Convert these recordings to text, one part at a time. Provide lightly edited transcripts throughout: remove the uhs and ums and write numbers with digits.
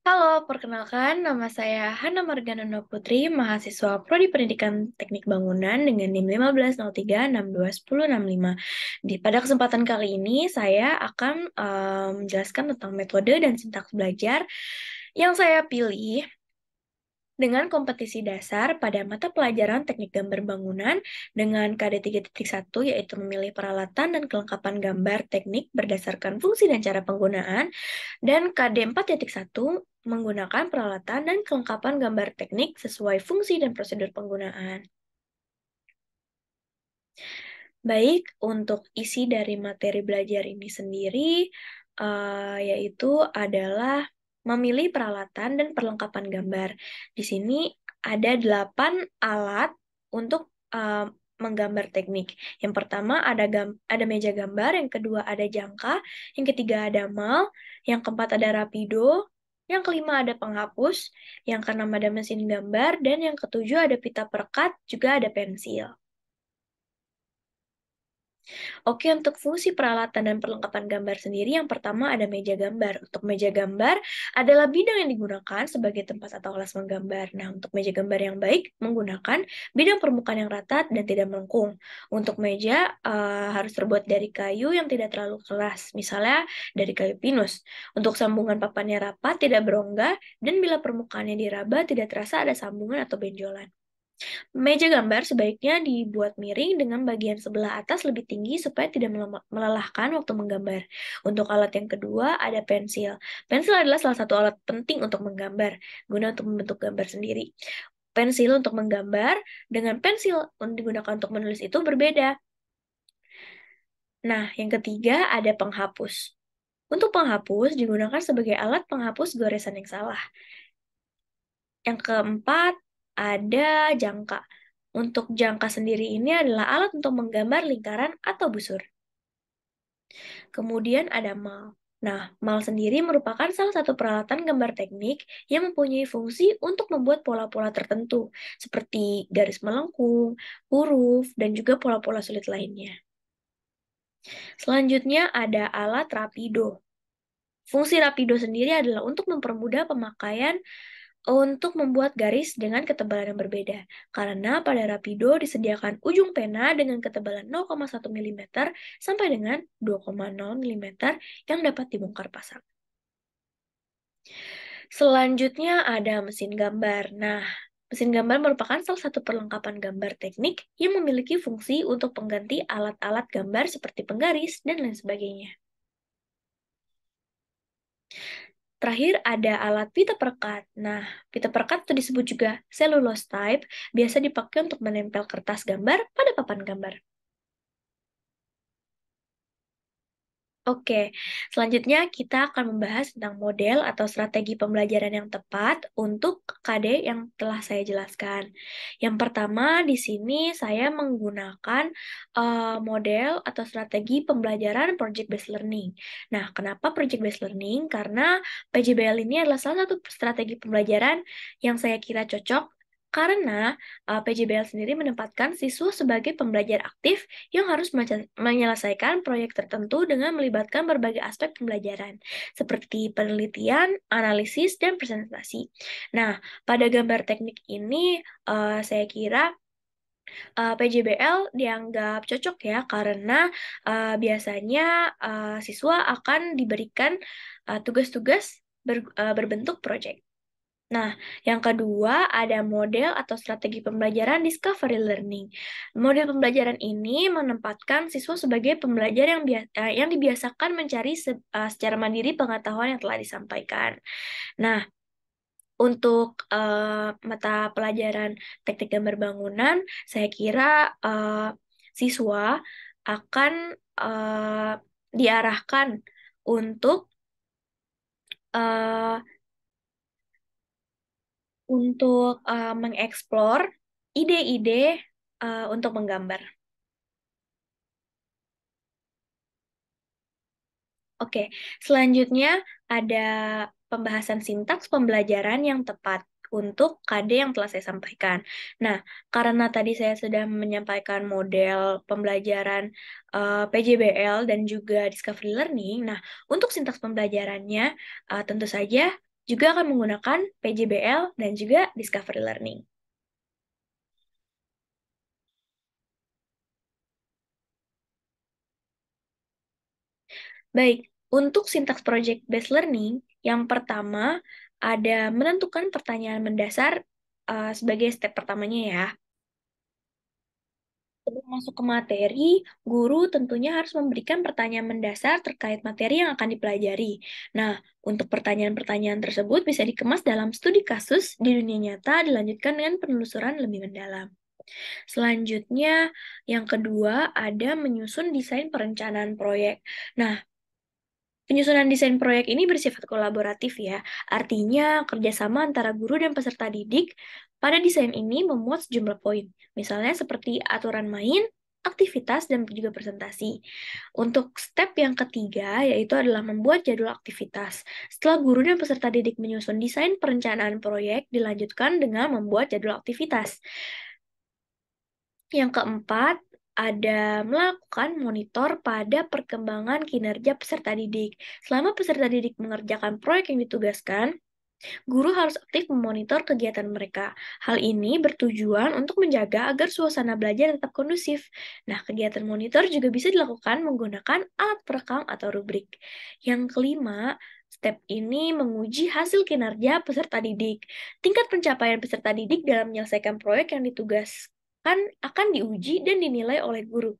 Halo, perkenalkan nama saya Hana Marganano Putri, mahasiswa Prodi Pendidikan Teknik Bangunan dengan NIM 1503621065. Pada kesempatan kali ini, saya akan menjelaskan tentang metode dan sintaks belajar yang saya pilih dengan kompetisi dasar pada mata pelajaran teknik gambar bangunan dengan KD 3.1 yaitu memilih peralatan dan kelengkapan gambar teknik berdasarkan fungsi dan cara penggunaan, dan KD 4.1 menggunakan peralatan dan kelengkapan gambar teknik sesuai fungsi dan prosedur penggunaan. Baik, untuk isi dari materi belajar ini sendiri, yaitu adalah memilih peralatan dan perlengkapan gambar. Di sini ada 8 alat untuk menggambar teknik. Yang pertama ada meja gambar, yang kedua ada jangka, yang ketiga ada mal, yang keempat ada rapido, yang kelima ada penghapus, yang keenam ada mesin gambar, dan yang ketujuh ada pita perekat, juga ada pensil. Oke, untuk fungsi peralatan dan perlengkapan gambar sendiri, yang pertama ada meja gambar. Untuk meja gambar adalah bidang yang digunakan sebagai tempat atau alas menggambar. Nah, untuk meja gambar yang baik menggunakan bidang permukaan yang rata dan tidak melengkung. Untuk meja harus terbuat dari kayu yang tidak terlalu keras, misalnya dari kayu pinus. Untuk sambungan papannya rapat, tidak berongga, dan bila permukaannya diraba, tidak terasa ada sambungan atau benjolan. Meja gambar sebaiknya dibuat miring dengan bagian sebelah atas lebih tinggi supaya tidak melelahkan waktu menggambar. Untuk alat yang kedua ada pensil. Pensil adalah salah satu alat penting untuk menggambar, guna untuk membentuk gambar sendiri. Pensil untuk menggambar dengan pensil yang digunakan untuk menulis itu berbeda. Nah, yang ketiga ada penghapus. Untuk penghapus digunakan sebagai alat penghapus goresan yang salah. Yang keempat, ada jangka. Untuk jangka sendiri ini adalah alat untuk menggambar lingkaran atau busur. Kemudian ada mal. Nah, mal sendiri merupakan salah satu peralatan gambar teknik yang mempunyai fungsi untuk membuat pola-pola tertentu, seperti garis melengkung, huruf, dan juga pola-pola sulit lainnya. Selanjutnya ada alat rapido. Fungsi rapido sendiri adalah untuk mempermudah pemakaian untuk membuat garis dengan ketebalan yang berbeda. Karena pada rapido disediakan ujung pena dengan ketebalan 0,1 mm sampai dengan 2,0 mm yang dapat dibongkar pasang. Selanjutnya ada mesin gambar. Nah, mesin gambar merupakan salah satu perlengkapan gambar teknik yang memiliki fungsi untuk pengganti alat-alat gambar seperti penggaris dan lain sebagainya. Terakhir ada alat pita perekat. Nah, pita perekat itu disebut juga cellulose type, biasa dipakai untuk menempel kertas gambar pada papan gambar. Oke, selanjutnya kita akan membahas tentang model atau strategi pembelajaran yang tepat untuk KD yang telah saya jelaskan. Yang pertama, di sini saya menggunakan model atau strategi pembelajaran project based learning. Nah, kenapa project based learning? Karena PJBL ini adalah salah satu strategi pembelajaran yang saya kira cocok karena PJBL sendiri menempatkan siswa sebagai pembelajar aktif yang harus menyelesaikan proyek tertentu dengan melibatkan berbagai aspek pembelajaran, seperti penelitian, analisis, dan presentasi. Nah, pada gambar teknik ini, saya kira PJBL dianggap cocok ya, karena biasanya siswa akan diberikan tugas-tugas berbentuk proyek. Nah, yang kedua ada model atau strategi pembelajaran discovery learning. Model pembelajaran ini menempatkan siswa sebagai pembelajar yang dibiasakan mencari secara mandiri pengetahuan yang telah disampaikan. Nah, untuk mata pelajaran teknik gambar bangunan, saya kira siswa akan diarahkan untuk uh, mengeksplor ide-ide untuk menggambar. Oke, selanjutnya ada pembahasan sintaks pembelajaran yang tepat untuk KD yang telah saya sampaikan. Nah, karena tadi saya sudah menyampaikan model pembelajaran PJBL dan juga Discovery Learning, nah untuk sintaks pembelajarannya tentu saja juga akan menggunakan PJBL dan juga Discovery Learning. Baik, untuk sintaks project-based learning, yang pertama ada menentukan pertanyaan mendasar sebagai step pertamanya ya. Sebelum masuk ke materi, guru tentunya harus memberikan pertanyaan mendasar terkait materi yang akan dipelajari. Nah, untuk pertanyaan-pertanyaan tersebut bisa dikemas dalam studi kasus di dunia nyata, dilanjutkan dengan penelusuran lebih mendalam. Selanjutnya, yang kedua ada menyusun desain perencanaan proyek. Nah, penyusunan desain proyek ini bersifat kolaboratif ya, artinya kerjasama antara guru dan peserta didik. Pada desain ini memuat sejumlah poin, misalnya seperti aturan main, aktivitas, dan juga presentasi. Untuk step yang ketiga, yaitu adalah membuat jadwal aktivitas. Setelah guru dan peserta didik menyusun desain perencanaan proyek, dilanjutkan dengan membuat jadwal aktivitas. Yang keempat, ada melakukan monitor pada perkembangan kinerja peserta didik. Selama peserta didik mengerjakan proyek yang ditugaskan, guru harus aktif memonitor kegiatan mereka. Hal ini bertujuan untuk menjaga agar suasana belajar tetap kondusif. Nah, kegiatan monitor juga bisa dilakukan menggunakan alat perekam atau rubrik. Yang kelima, step ini menguji hasil kinerja peserta didik. Tingkat pencapaian peserta didik dalam menyelesaikan proyek yang ditugaskan akan diuji dan dinilai oleh guru.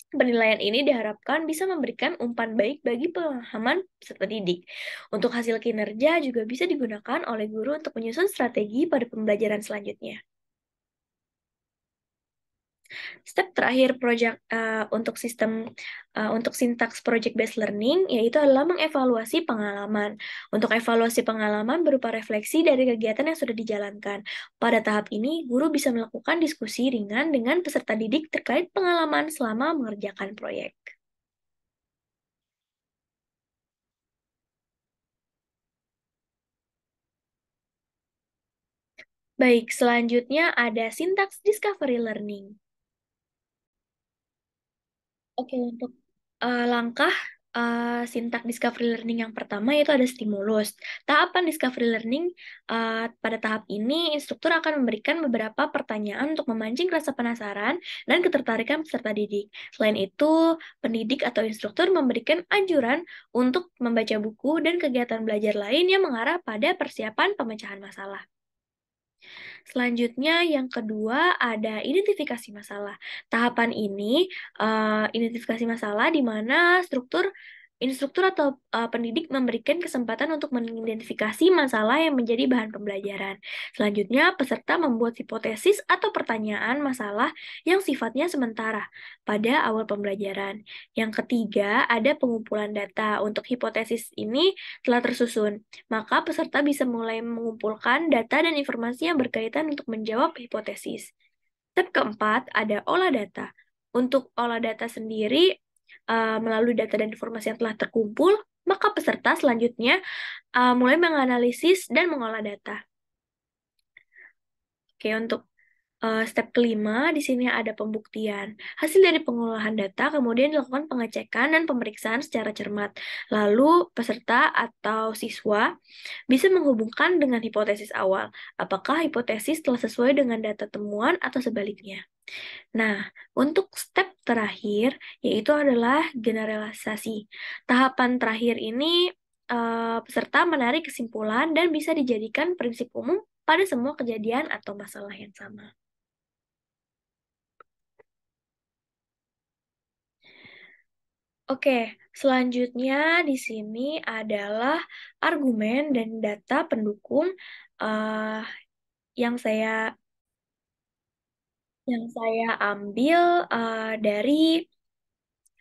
Penilaian ini diharapkan bisa memberikan umpan baik bagi pemahaman peserta didik. Untuk hasil kinerja juga bisa digunakan oleh guru untuk menyusun strategi pada pembelajaran selanjutnya. Step terakhir untuk sintaks project based learning yaitu adalah mengevaluasi pengalaman. Untuk evaluasi pengalaman berupa refleksi dari kegiatan yang sudah dijalankan. Pada tahap ini, guru bisa melakukan diskusi ringan dengan peserta didik terkait pengalaman selama mengerjakan proyek. Baik, selanjutnya ada sintaks discovery learning. Oke, untuk langkah sintak discovery learning yang pertama itu ada stimulus. Tahapan discovery learning pada tahap ini instruktur akan memberikan beberapa pertanyaan untuk memancing rasa penasaran dan ketertarikan peserta didik. Selain itu, pendidik atau instruktur memberikan anjuran untuk membaca buku dan kegiatan belajar lain yang mengarah pada persiapan pemecahan masalah. Selanjutnya, yang kedua ada identifikasi masalah. Tahapan ini identifikasi masalah di mana instruktur atau pendidik memberikan kesempatan untuk mengidentifikasi masalah yang menjadi bahan pembelajaran. Selanjutnya, peserta membuat hipotesis atau pertanyaan masalah yang sifatnya sementara pada awal pembelajaran. Yang ketiga, ada pengumpulan data. Untuk hipotesis ini telah tersusun, maka peserta bisa mulai mengumpulkan data dan informasi yang berkaitan untuk menjawab hipotesis. Step keempat, ada olah data. Untuk olah data sendiri, melalui data dan informasi yang telah terkumpul, maka peserta selanjutnya mulai menganalisis dan mengolah data. Oke, untuk step kelima, di sini ada pembuktian. Hasil dari pengolahan data kemudian dilakukan pengecekan dan pemeriksaan secara cermat. Lalu, peserta atau siswa bisa menghubungkan dengan hipotesis awal. Apakah hipotesis telah sesuai dengan data temuan atau sebaliknya? Nah, untuk step terakhir, yaitu adalah generalisasi. Tahapan terakhir ini, peserta menarik kesimpulan dan bisa dijadikan prinsip umum pada semua kejadian atau masalah yang sama. Oke, selanjutnya di sini adalah argumen dan data pendukung eh, yang ambil dari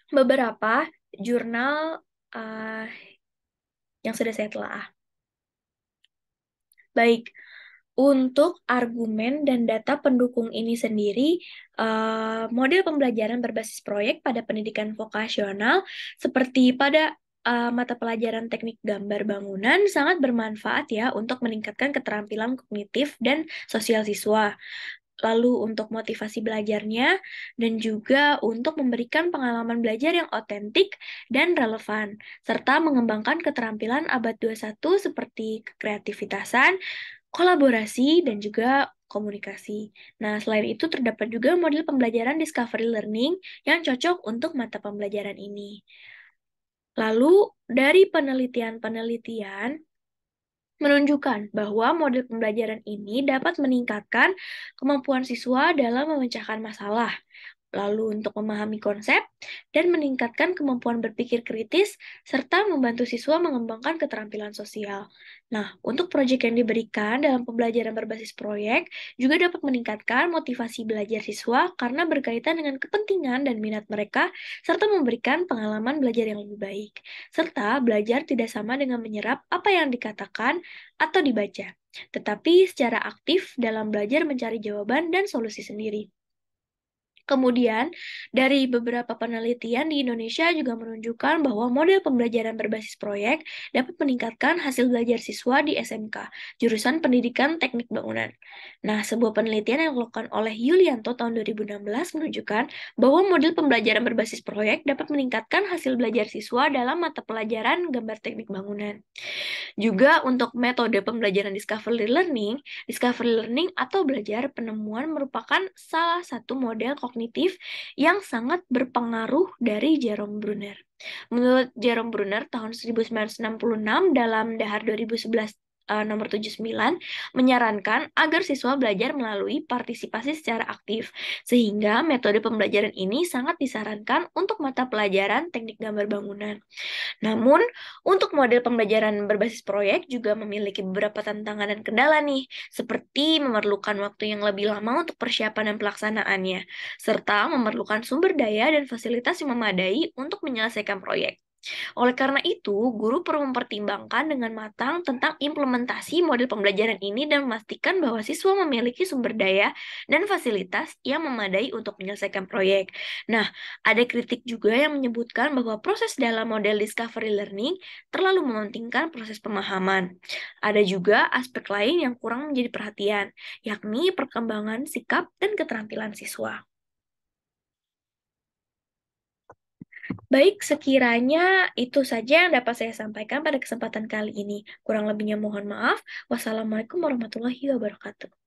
beberapa jurnal eh, yang sudah saya telah. Baik, untuk argumen dan data pendukung ini sendiri, model pembelajaran berbasis proyek pada pendidikan vokasional seperti pada mata pelajaran teknik gambar bangunan sangat bermanfaat ya untuk meningkatkan keterampilan kognitif dan sosial siswa. lalu untuk motivasi belajarnya, dan juga untuk memberikan pengalaman belajar yang otentik dan relevan, serta mengembangkan keterampilan abad 21 seperti kreativitasan, kolaborasi, dan juga komunikasi. Nah, selain itu terdapat juga model pembelajaran discovery learning yang cocok untuk mata pembelajaran ini. Lalu, dari penelitian-penelitian menunjukkan bahwa model pembelajaran ini dapat meningkatkan kemampuan siswa dalam memecahkan masalah, lalu untuk memahami konsep, dan meningkatkan kemampuan berpikir kritis, serta membantu siswa mengembangkan keterampilan sosial. Nah, untuk proyek yang diberikan dalam pembelajaran berbasis proyek juga dapat meningkatkan motivasi belajar siswa karena berkaitan dengan kepentingan dan minat mereka, serta memberikan pengalaman belajar yang lebih baik. Serta belajar tidak sama dengan menyerap apa yang dikatakan atau dibaca, tetapi secara aktif dalam belajar mencari jawaban dan solusi sendiri. Kemudian, dari beberapa penelitian di Indonesia juga menunjukkan bahwa model pembelajaran berbasis proyek dapat meningkatkan hasil belajar siswa di SMK, jurusan Pendidikan Teknik Bangunan. Nah, sebuah penelitian yang dilakukan oleh Yulianto tahun 2016 menunjukkan bahwa model pembelajaran berbasis proyek dapat meningkatkan hasil belajar siswa dalam mata pelajaran gambar teknik bangunan. Juga untuk metode pembelajaran discovery learning atau belajar penemuan merupakan salah satu model kognitif yang sangat berpengaruh dari Jerome Bruner. Menurut Jerome Bruner tahun 1966 dalam Dahar 2011 nomor 79 menyarankan agar siswa belajar melalui partisipasi secara aktif, sehingga metode pembelajaran ini sangat disarankan untuk mata pelajaran teknik gambar bangunan. Namun, untuk model pembelajaran berbasis proyek juga memiliki beberapa tantangan dan kendala nih, seperti memerlukan waktu yang lebih lama untuk persiapan dan pelaksanaannya, serta memerlukan sumber daya dan fasilitas yang memadai untuk menyelesaikan proyek. Oleh karena itu, guru perlu mempertimbangkan dengan matang tentang implementasi model pembelajaran ini dan memastikan bahwa siswa memiliki sumber daya dan fasilitas yang memadai untuk menyelesaikan proyek. Nah, ada kritik juga yang menyebutkan bahwa proses dalam model discovery learning terlalu mementingkan proses pemahaman. Ada juga aspek lain yang kurang menjadi perhatian, yakni perkembangan sikap dan keterampilan siswa. Baik, sekiranya itu saja yang dapat saya sampaikan pada kesempatan kali ini. Kurang lebihnya mohon maaf. Wassalamualaikum warahmatullahi wabarakatuh.